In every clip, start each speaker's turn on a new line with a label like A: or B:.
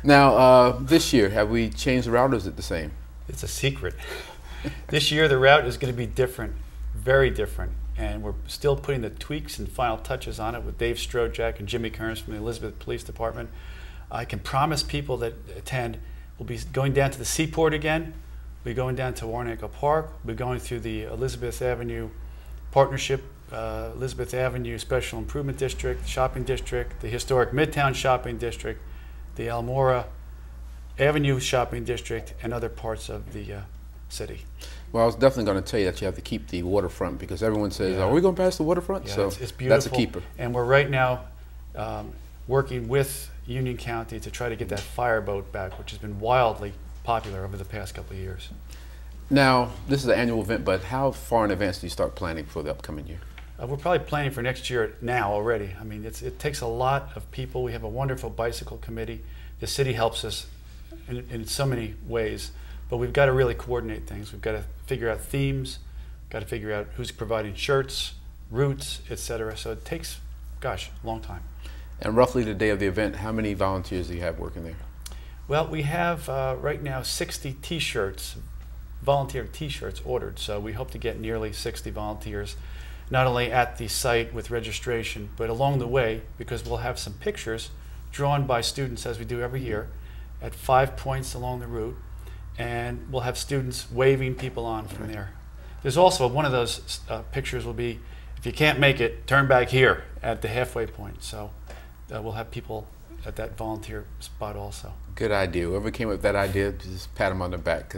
A: Now, this year, have we changed the route or is it the same?
B: It's a secret. This year the route is going to be different, very different, and we're still putting the tweaks and final touches on it with Dave Strojack and Jimmy Kearns from the Elizabeth Police Department. I can promise people that attend, we'll be going down to the Seaport again, we'll be going down to Warnaco Park, we'll be going through the Elizabeth Avenue Partnership, Elizabeth Avenue Special Improvement District, Shopping District, the historic Midtown Shopping District, the Elmora Avenue Shopping District, and other parts of the city.
A: Well, I was definitely going to tell you that you have to keep the waterfront because everyone says, are we going past the waterfront?
B: Yeah,
A: so
B: it's beautiful.
A: That's a keeper.
B: And we're right now working with Union County to try to get that fireboat back, which has been wildly popular over the past couple of years.
A: Now, this is an annual event, but how far in advance do you start planning for the upcoming year?
B: We're probably planning for next year now already. I mean, it takes a lot of people. We have a wonderful bicycle committee. The city helps us in so many ways, but we've got to really coordinate things. We've got to figure out themes, got to figure out who's providing shirts, routes, etc. So it takes, gosh, a long time.
A: And roughly the day of the event, how many volunteers do you have working there?
B: Well, we have right now 60 T-shirts, volunteer T-shirts ordered. So we hope to get nearly 60 volunteers, not only at the site with registration, but along the way, because we'll have some pictures drawn by students, as we do every year, at 5 points along the route, and we'll have students waving people on from there. There's also one of those pictures will be, if you can't make it, turn back here at the halfway point. So we'll have people at that volunteer spot also.
A: Good idea. Whoever came up with that idea, just pat them on the back.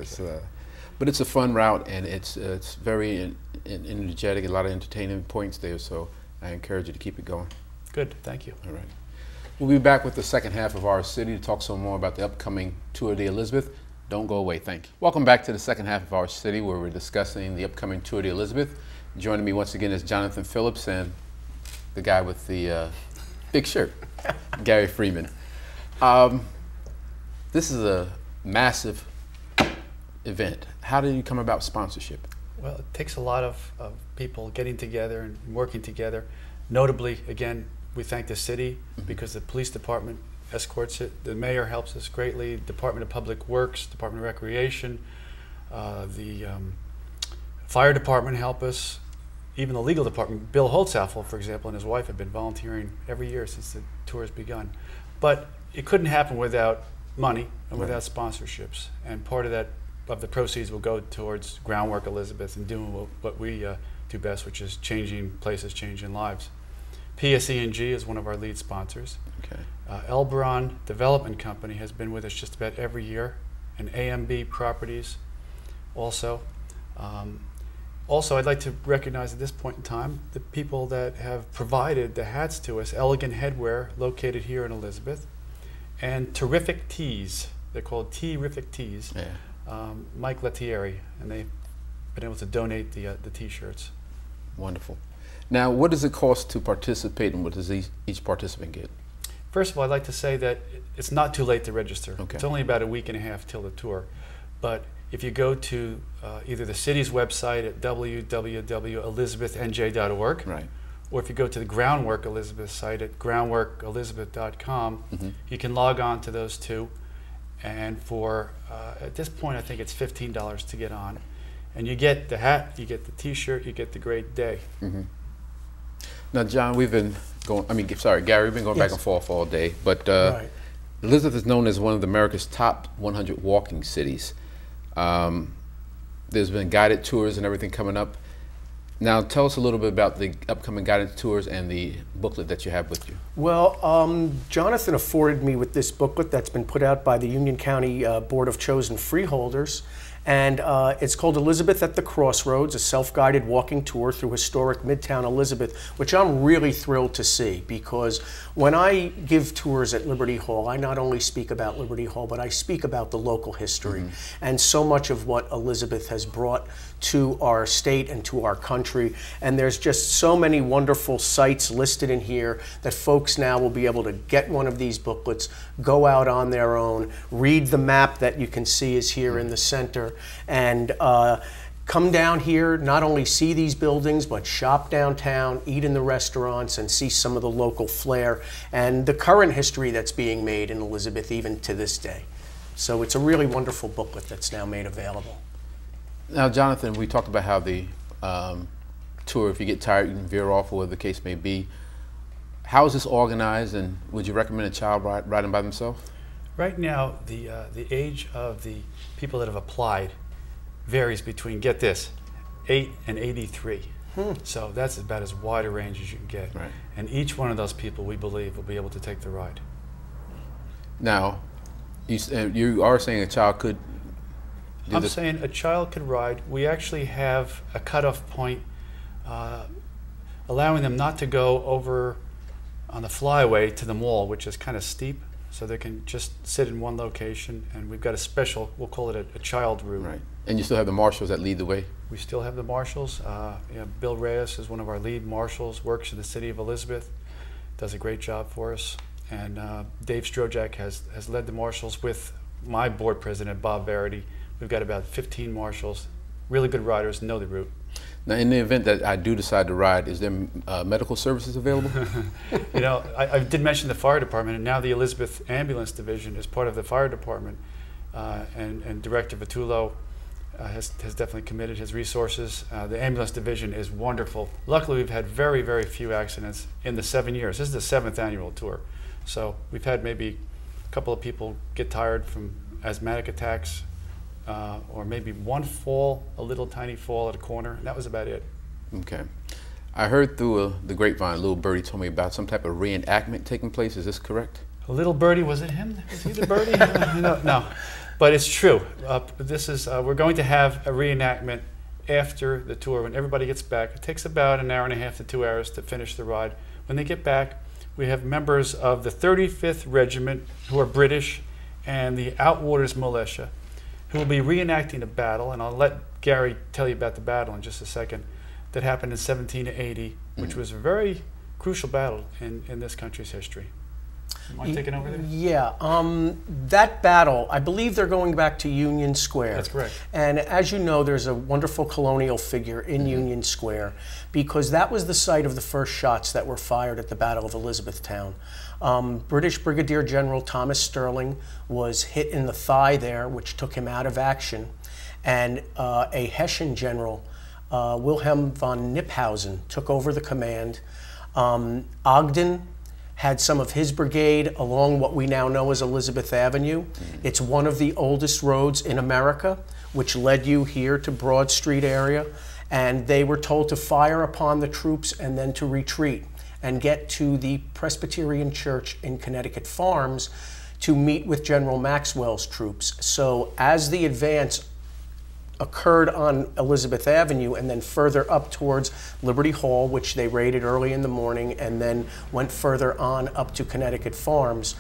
A: But it's a fun route, and it's very energetic, a lot of entertaining points there, so I encourage you to keep it going.
B: Good, thank you.
A: All right. We'll be back with the second half of our city to talk some more about the upcoming Tour de Elizabeth. Don't go away, thank you. Welcome back to the second half of our city where we're discussing the upcoming Tour de Elizabeth. Joining me once again is Jonathan Phillips and the guy with the big shirt, Gary Freeman. This is a massive event. How do you come about sponsorship?
B: Well, it takes a lot of people getting together and working together. Notably, again, we thank the city because the police department escorts it. The mayor helps us greatly. Department of Public Works, Department of Recreation, the fire department help us. Even the legal department, Bill Holtzapfel, for example, and his wife have been volunteering every year since the tour has begun. But it couldn't happen without money and without sponsorships. And part of that, of the proceeds, will go towards Groundwork Elizabeth and doing what we do best, which is changing places, changing lives. PSE&G is one of our lead sponsors.
A: Okay.
B: Elberon Development Company has been with us just about every year, and AMB Properties also. Also, I'd like to recognize at this point in time the people that have provided the hats to us. Elegant Headwear, located here in Elizabeth, and Terrific Tees. They're called Terrific Tees.
A: Yeah.
B: Mike Lettieri, and they've been able to donate the T-shirts.
A: Wonderful. Now, what does it cost to participate, and what does each participant get?
B: First of all, I'd like to say that it's not too late to register.
A: Okay.
B: It's only about a week and a half till the tour. But if you go to either the city's website at www.elizabethnj.org,
A: right,
B: or if you go to the Groundwork Elizabeth site at groundworkelizabeth.com, you can log on to those two. And for, at this point, I think it's $15 to get on. And you get the hat, you get the T-shirt, you get the great day.
A: Now, John, we've been going, Gary, we've been going back and forth all day, but
B: Right.
A: Elizabeth is known as one of America's top 100 walking cities. There's been guided tours and everything coming up. Now, tell us a little bit about the upcoming guided tours and the booklet that you have with you.
C: Well, Jonathan afforded me with this booklet that's been put out by the Union County Board of Chosen Freeholders. And it's called Elizabeth at the Crossroads, a self-guided walking tour through historic Midtown Elizabeth, which I'm really thrilled to see, because when I give tours at Liberty Hall, I not only speak about Liberty Hall, but I speak about the local history and so much of what Elizabeth has brought to our state and to our country. And there's just so many wonderful sites listed in here that folks now will be able to get one of these booklets, go out on their own, read the map that you can see is here in the center, and come down here, not only see these buildings, but shop downtown, eat in the restaurants, and see some of the local flair and the current history that's being made in Elizabeth even to this day. So it's a really wonderful booklet that's now made available.
A: Now, Jonathan, we talked about how the tour, if you get tired, you can veer off, or whatever the case may be. How is this organized, and would you recommend a child riding by themselves? Right
B: now, the age of the people that have applied varies between, get this, 8 and 83. So that's about as wide a range as you can get.
A: Right.
B: And each one of those people, we believe, will be able to take the ride.
A: Now, you are saying a child could do this?
B: I'm saying a child could ride. We actually have a cutoff point allowing them not to go over on the flyway to the mall, which is kind of steep, so they can just sit in one location. And we've got a special, we'll call it a child route.
A: Right. And you still have the marshals that lead the way?
B: We still have the marshals. Bill Reyes is one of our lead marshals, works in the city of Elizabeth, does a great job for us. And Dave Strojak has led the marshals with my board president, Bob Verity. We've got about 15 marshals, really good riders, know the route.
A: Now, in the event that I do decide to ride, is there medical services available?
B: You know, I did mention the fire department, and now the Elizabeth Ambulance Division is part of the fire department, and Director Vitullo has definitely committed his resources. The ambulance division is wonderful. Luckily, we've had very, very few accidents in the 7 years. This is the 7th annual tour. So we've had maybe a couple of people get tired from asthmatic attacks, or maybe one fall, a little tiny fall at a corner, and that was about it.
A: Okay. I heard through the grapevine, Little Birdie told me about some type of reenactment taking place. Is this correct?
B: A Little Birdie, was it him? Was he the birdie? No. But it's true. We're going to have a reenactment after the tour when everybody gets back. It takes about an hour and a half to 2 hours to finish the ride. When they get back, we have members of the 35th Regiment who are British and the Outwaters Militia who will be reenacting a battle, and I'll let Gary tell you about the battle in just a second, that happened in 1780, which was a very crucial battle in this country's history. You mind taking over there?
C: Yeah, that battle, I believe they're going back to Union Square.
B: That's correct.
C: And as you know, there's a wonderful colonial figure in Union Square, because that was the site of the first shots that were fired at the Battle of Elizabethtown. British Brigadier General Thomas Sterling was hit in the thigh there, which took him out of action. And a Hessian general, Wilhelm von Kniphausen, took over the command. Ogden had some of his brigade along what we now know as Elizabeth Avenue. It's one of the oldest roads in America, which led you here to Broad Street area. And they were told to fire upon the troops and then to retreat and get to the Presbyterian Church in Connecticut Farms to meet with General Maxwell's troops. So as the advance occurred on Elizabeth Avenue and then further up towards Liberty Hall, which they raided early in the morning, and then went further on up to Connecticut Farms,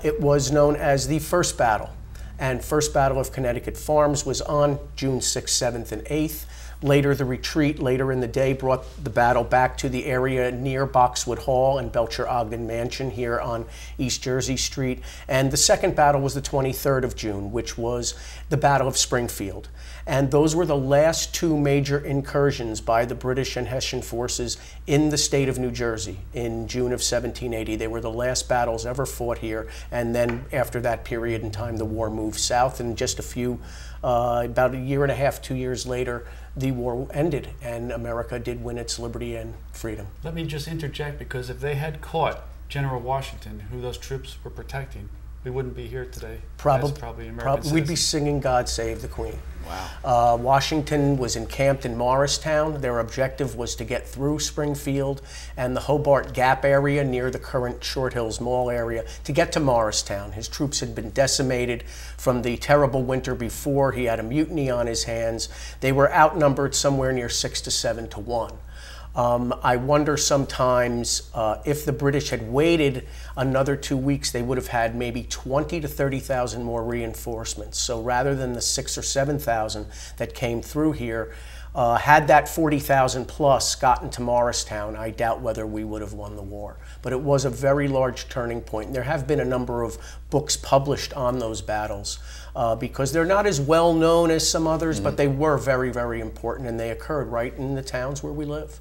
C: it was known as the First Battle. And First Battle of Connecticut Farms was on June 6th, 7th, and 8th. Later, the retreat later in the day brought the battle back to the area near Boxwood Hall and Belcher Ogden Mansion here on East Jersey Street. And the second battle was the 23rd of June, which was the Battle of Springfield. And those were the last two major incursions by the British and Hessian forces in the state of New Jersey in June of 1780. They were the last battles ever fought here. And then after that period in time, the war moved south, and just about a year and a half, 2 years later, the war ended and America did win its liberty and freedom.
B: Let me just interject, because if they had caught General Washington, who those troops were protecting, we wouldn't be here today. Probably American
C: we'd be singing God Save the Queen.
A: Wow.
C: Washington was encamped in Morristown. Their objective was to get through Springfield and the Hobart Gap area near the current Short Hills Mall area to get to Morristown. His troops had been decimated from the terrible winter before. He had a mutiny on his hands. They were outnumbered somewhere near 6 to 7 to 1. I wonder sometimes if the British had waited another 2 weeks, they would have had maybe 20 to 30,000 more reinforcements. So rather than the 6,000 or 7,000 that came through here, Had that 40,000 plus gotten to Morristown, I doubt whether we would have won the war. But it was a very large turning point. And there have been a number of books published on those battles because they're not as well known as some others, but they were very, very important, and they occurred right in the towns where we live.